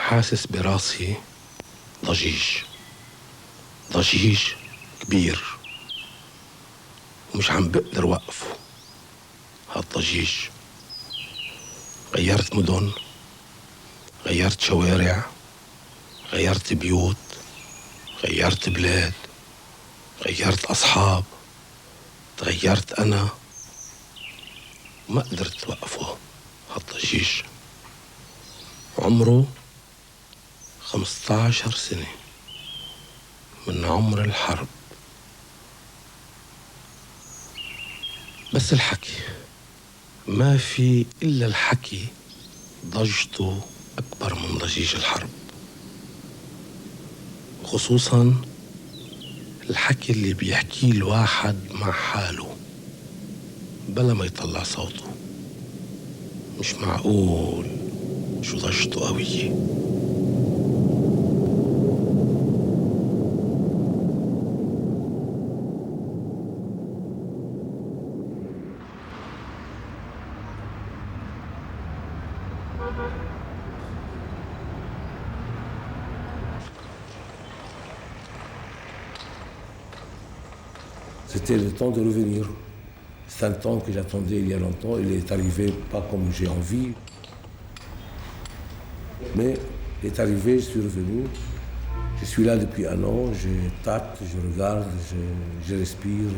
حاسس براسي ضجيج كبير، ومش عم بقدر وقفه هالضجيج. غيرت مدن، غيرت شوارع، غيرت بيوت، غيرت بلاد، غيرت أصحاب، تغيرت أنا، وما قدرت وقفه هالضجيج. عمره 15 سنة من عمر الحرب. بس الحكي ما في إلا الحكي ضجته أكبر من ضجيج الحرب، خصوصاً الحكي اللي بيحكيه الواحد مع حاله بلا ما يطلع صوته. مش معقول شو ضجته قوية. C'était le temps de revenir. C'est un temps que j'attendais il y a longtemps. Il est arrivé pas comme j'ai envie. Mais il est arrivé, je suis revenu. Je suis là depuis un an. Je tâte, je regarde, je respire,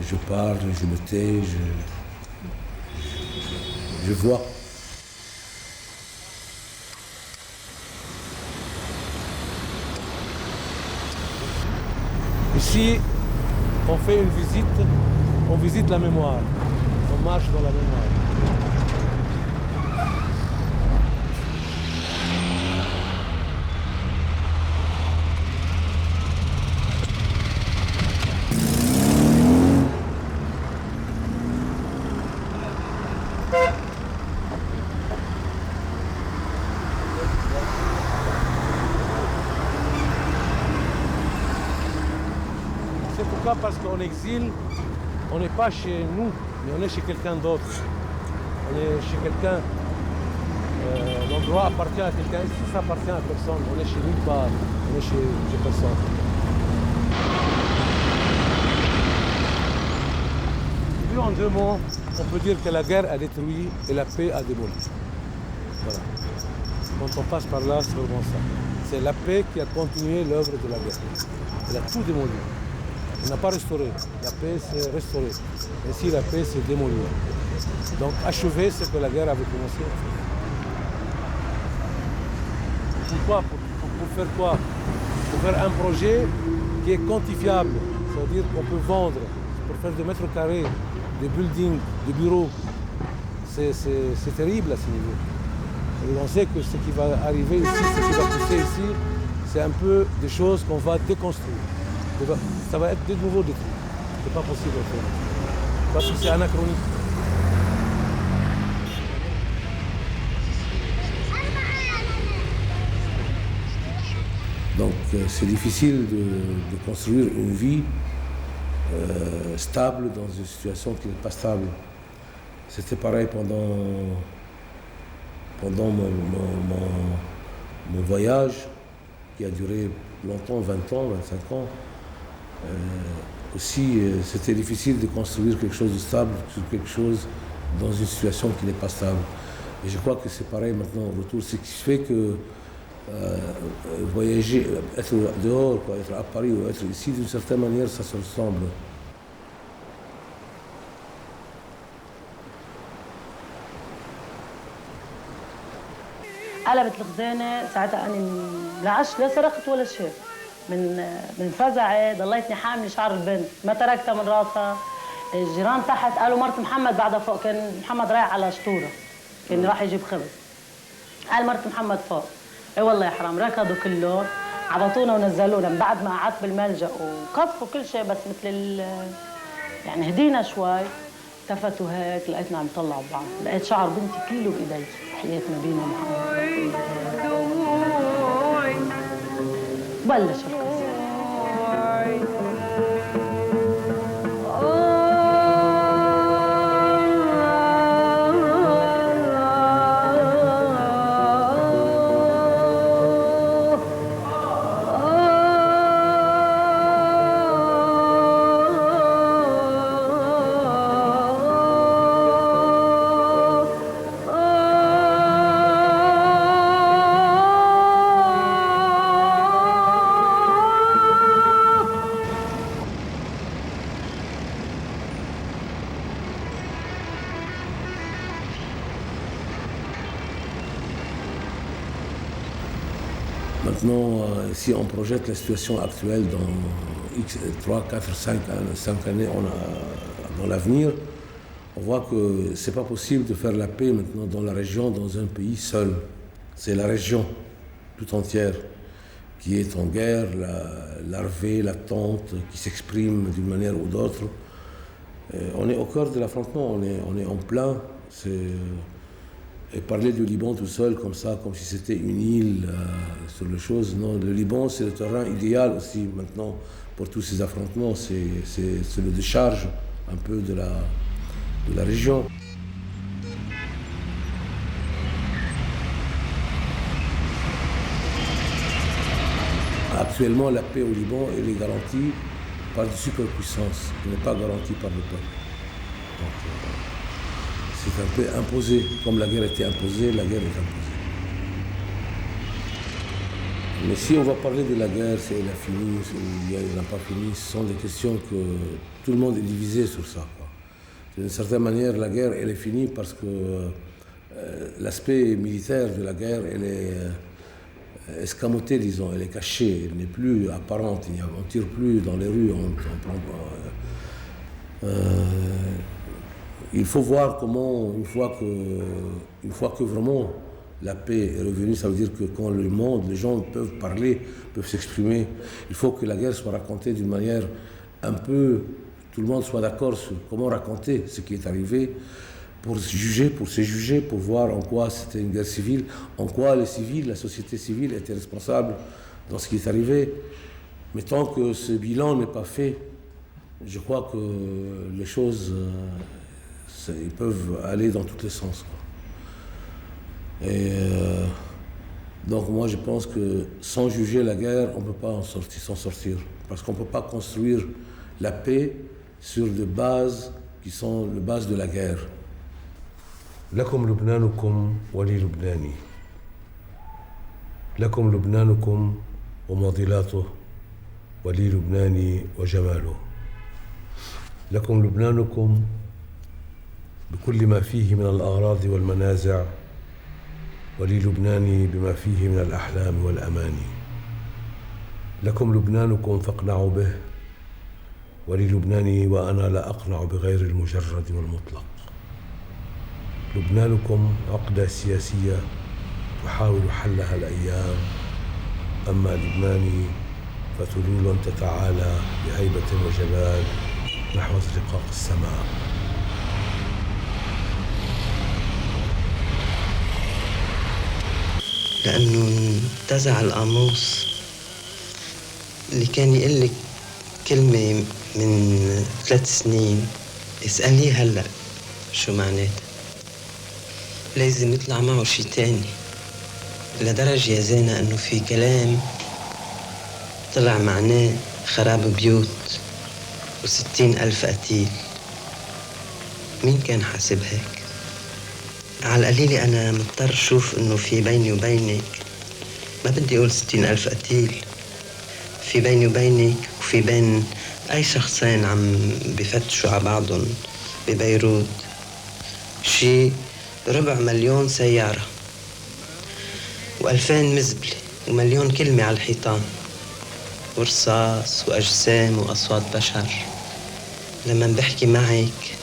je parle, je me tais, je vois. Ici, on fait une visite, on visite la mémoire, on marche dans la mémoire. C'est pourquoi, parce qu'en exil, on n'est pas chez nous, mais on est chez quelqu'un d'autre. On est chez quelqu'un, l'endroit appartient à quelqu'un, ici ça appartient à personne, on est chez nulle part, on est chez personne. En deux mots, on peut dire que la guerre a détruit et la paix a démoli. Voilà. Quand on passe par là, c'est vraiment ça. C'est la paix qui a continué l'œuvre de la guerre. Elle a tout démoli. Elle n'a pas restauré. La paix s'est restaurée. Ainsi, la paix s'est démolie. Donc, achever ce que la guerre avait commencé. Pourquoi ? Pour faire quoi ? Pour faire un projet qui est quantifiable. C'est-à-dire qu'on peut vendre pour faire des mètres carrés, des buildings, des bureaux. C'est terrible à ce niveau. Et on sait que ce qui va arriver ici, ce qui va pousser ici, c'est un peu des choses qu'on va déconstruire. Ça va être de nouveau détruit. C'est pas possible de faire. Parce que c'est anachronique. Donc c'est difficile de construire une vie stable dans une situation qui n'est pas stable. C'était pareil pendant mon voyage, qui a duré longtemps, 20 ans, 25 ans. Aussi, c'était difficile de construire quelque chose de stable sur quelque chose dans une situation qui n'est pas stable. Et je crois que c'est pareil maintenant au retour. Ce qui fait que voyager, être dehors, quoi, être à Paris ou être ici, d'une certaine manière, ça se ressemble. قلبت الخزانه ساعتها انا لا عشت لا سرقت ولا شيء من فزعي ضليتني حامله شعر البنت ما تركتها من راسها. الجيران تحت قالوا مرت محمد بعدها فوق، كان محمد رايح على شطوره كان راح يجيب خبز. قال مرت محمد فوق. اي والله يا حرام ركضوا كلهم عبطونا ونزلونا من بعد ما قعدت بالملجا وقصفوا كل شيء، بس مثل يعني هدينا شوي. التفتوا هيك لقيتنا عم يطلعوا بعض، لقيت شعر بنتي كله بايدي. حياة نبينا محمد. بلش القصة. Maintenant, si on projette la situation actuelle dans X, 3, 4, 5 années dans l'avenir, on voit que ce n'est pas possible de faire la paix maintenant dans la région, dans un pays seul. C'est la région tout entière qui est en guerre, larvée, latente, qui s'exprime d'une manière ou d'autre. On est au cœur de l'affrontement, on est en plein. Et parler du Liban tout seul, comme ça, comme si c'était une île sur les choses, non, le Liban, c'est le terrain idéal aussi maintenant pour tous ces affrontements. C'est le décharge un peu de la région. Actuellement, la paix au Liban, elle est garantie par des superpuissances, elle n'est pas garantie par le peuple. Donc, c'est un peu imposé. Comme la guerre était imposée, la guerre est imposée. Mais si on va parler de la guerre, si elle a fini, si elle n'a pas fini, ce sont des questions que tout le monde est divisé sur ça, quoi. D'une certaine manière, la guerre, elle est finie parce que l'aspect militaire de la guerre, elle est escamotée, disons, elle est cachée, elle n'est plus apparente, on ne tire plus dans les rues, il faut voir comment, une fois que vraiment la paix est revenue, ça veut dire que quand le monde, les gens peuvent parler, peuvent s'exprimer, il faut que la guerre soit racontée d'une manière un peu, tout le monde soit d'accord sur comment raconter ce qui est arrivé, pour se juger, pour voir en quoi c'était une guerre civile, en quoi les civils, la société civile était responsable dans ce qui est arrivé. Mais tant que ce bilan n'est pas fait, je crois que les choses ils peuvent aller dans tous les sens, quoi. Et donc moi je pense que sans juger la guerre, on ne peut pas s'en sortir. Parce qu'on ne peut pas construire la paix sur des bases qui sont les bases de la guerre. لكم لبنانكم ولي لبناني. لكم لبنانكم ومعضلاته ولي لبناني وجماله. لكم لبنانكم بكل ما فيه من الأغراض والمنازع ولي لبناني بما فيه من الأحلام والأماني. لكم لبنانكم فاقنعوا به ولي لبناني وأنا لا أقنع بغير المجرد والمطلق. لبنانكم عقدة سياسية تحاول حلها الأيام، أما لبناني فتلول تتعالى بهيبة وجلال نحو زقاق السماء. لأنه انتزع القاموس اللي كان يقلك كلمة من 3 سنين اسأليه هلأ شو معناتها. لازم يطلع معه شي تاني، لدرجة يا زينة انه في كلام طلع معناه خراب بيوت و60,000 قتيل. مين كان حاسب هيك؟ على القليلة أنا مضطر أشوف إنه في بيني وبينك، ما بدي أقول 60,000 قتيل، في بيني وبينك وفي بين أي شخصين عم بفتشوا على بعضهم ببيروت شي 250,000 سيارة و2000 مزبلة ومليون كلمة على الحيطان ورصاص وأجسام وأصوات بشر. لما بحكي معك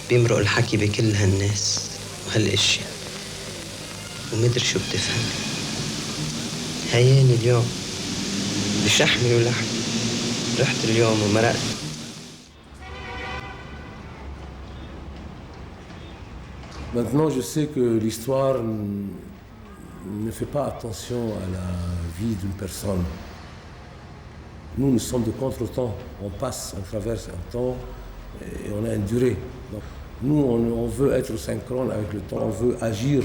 بيمرق الحكي بكل هالناس وهالاشياء ومدري شو بتفهم. هياني اليوم بشحمي ولحمي، رحت اليوم ومرقت. Maintenant, je sais que l'histoire ne fait pas attention à la vie d'une personne. Nous sommes de contre-temps. On passe, on traverse un temps et on a une durée. Donc, nous, on veut être synchrone avec le temps, on veut agir.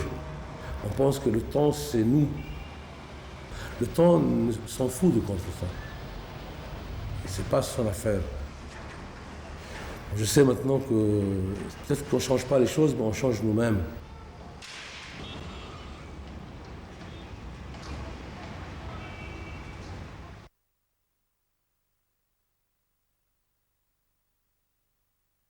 On pense que le temps, c'est nous. Le temps s'en fout de contre-temps. Ce n'est pas son affaire. Je sais maintenant que peut-être qu'on ne change pas les choses, mais on change nous-mêmes.